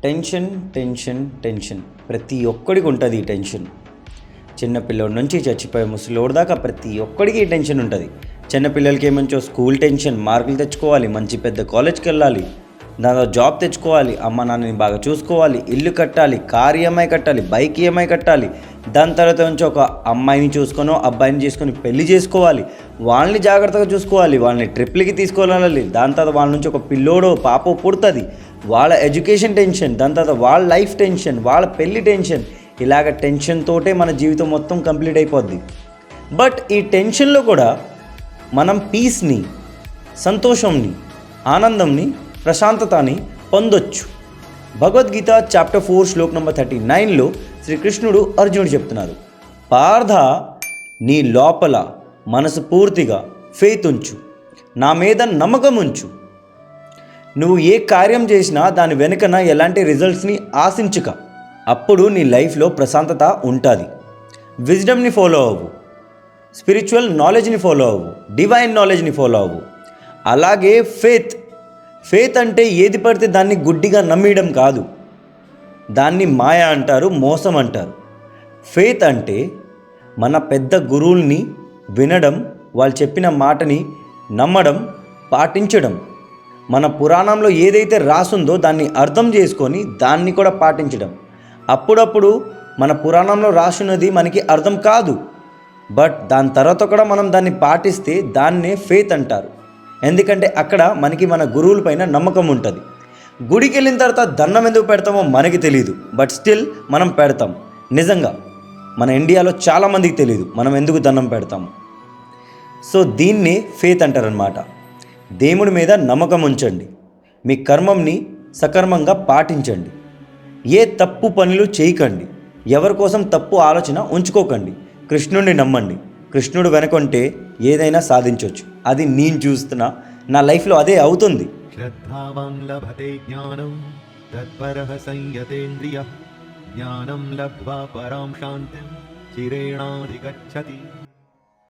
Tension tension tension ప్రతి ఒక్కడికి ఉంటుంది ఈ టెన్షన్. చిన్నపిల్లోడి నుంచి చచ్చిపోయే ముసలోడి దాకా ప్రతి ఒక్కడికి ఈ టెన్షన్ ఉంటుంది. చిన్నపిల్లలకి ఏమంచో స్కూల్ టెన్షన్, మార్కులు తెచ్చుకోవాలి, మంచి పెద్ద కాలేజ్కి వెళ్ళాలి, దాంతో జాబ్ తెచ్చుకోవాలి, అమ్మ నాన్నని బాగా చూసుకోవాలి, ఇల్లు కట్టాలి, కార్ ఈఎంఐ కట్టాలి, బైక్ ఈఎంఐ కట్టాలి, దాని తర్వాత నుంచి ఒక అమ్మాయిని చూసుకొని అబ్బాయిని చేసుకొని పెళ్లి చేసుకోవాలి, వాళ్ళని జాగ్రత్తగా చూసుకోవాలి, వాళ్ళని ట్రిప్లకి తీసుకెళ్ళాలి, దాని తర్వాత వాళ్ళ నుంచి ఒక పిల్లోడో పాపో పుడుతుంది, వాళ్ళ ఎడ్యుకేషన్ టెన్షన్, దాని తర్వాత వాళ్ళ లైఫ్ టెన్షన్, వాళ్ళ పెళ్లి టెన్షన్, ఇలాగ టెన్షన్ తోటే మన జీవితం మొత్తం కంప్లీట్ అయిపోద్ది. బట్ ఈ టెన్షన్లో కూడా మనం పీస్ని, సంతోషంని, ఆనందంని, ప్రశాంతతని పొందొచ్చు. భగవద్గీత చాప్టర్ 4 శ్లోక్ నెంబర్ 39లో శ్రీకృష్ణుడు అర్జునుడు చెప్తున్నారు, పార్థ నీ లోపల మనసు పూర్తిగా ఫెయిత్ ఉంచు, నా మీద నమ్మకం ఉంచు. నువ్వు ఏ కార్యం చేసినా దాని వెనుకన ఎలాంటి రిజల్ట్స్ని ఆశించక, అప్పుడు నీ లైఫ్లో ప్రశాంతత ఉంటుంది. విజ్డమ్ని ఫాలో అవ్వు, స్పిరిచువల్ నాలెడ్జ్ని ఫాలో అవ్వు, డివైన్ నాలెడ్జ్ని ఫాలో అవ్వు. అలాగే ఫేత్ అంటే ఏది పడితే దాన్ని గుడ్డిగా నమ్మేయడం కాదు, దాన్ని మాయ అంటారు, మోసం అంటారు. ఫేత్ అంటే మన పెద్ద గురువుల్ని వినడం, వాళ్ళు చెప్పిన మాటని నమ్మడం, పాటించడం. మన పురాణంలో ఏదైతే రాసుందో దాన్ని అర్థం చేసుకొని దాన్ని కూడా పాటించడం. అప్పుడప్పుడు మన పురాణంలో రాసున్నది మనకి అర్థం కాదు, బట్ దాని తర్వాత కూడా మనం దాన్ని పాటిస్తే దాన్నే ఫేత్ అంటారు. ఎందుకంటే అక్కడ మనకి మన గురువుల పైన నమ్మకం ఉంటుంది. గుడికి వెళ్ళిన తర్వాత దండం ఎందుకు పెడతామో మనకి తెలియదు, బట్ స్టిల్ మనం పెడతాం. నిజంగా మన ఇండియాలో చాలామందికి తెలియదు మనం ఎందుకు దండం పెడతాము. సో దీన్నే ఫేత్ అంటారనమాట. దేవుడి మీద నమ్మకం ఉంచండి, మీ కర్మంని సకర్మంగా పాటించండి, ఏ తప్పు పనులు చేయకండి, ఎవరి కోసం తప్పు ఆలోచన ఉంచుకోకండి, కృష్ణుడిని నమ్మండి. కృష్ణుడు వెనకుంటే ఏదైనా సాధించవచ్చు. అది నేను చూస్తున్నా, నా లైఫ్లో అదే అవుతుంది. శ్రద్ధావాన్ లభతే జ్ఞానం తత్పరః సంయతేంద్రియః జ్ఞానం లబ్ధ్వా పరాం శాంతిం చిరేణాధిగచ్చతి.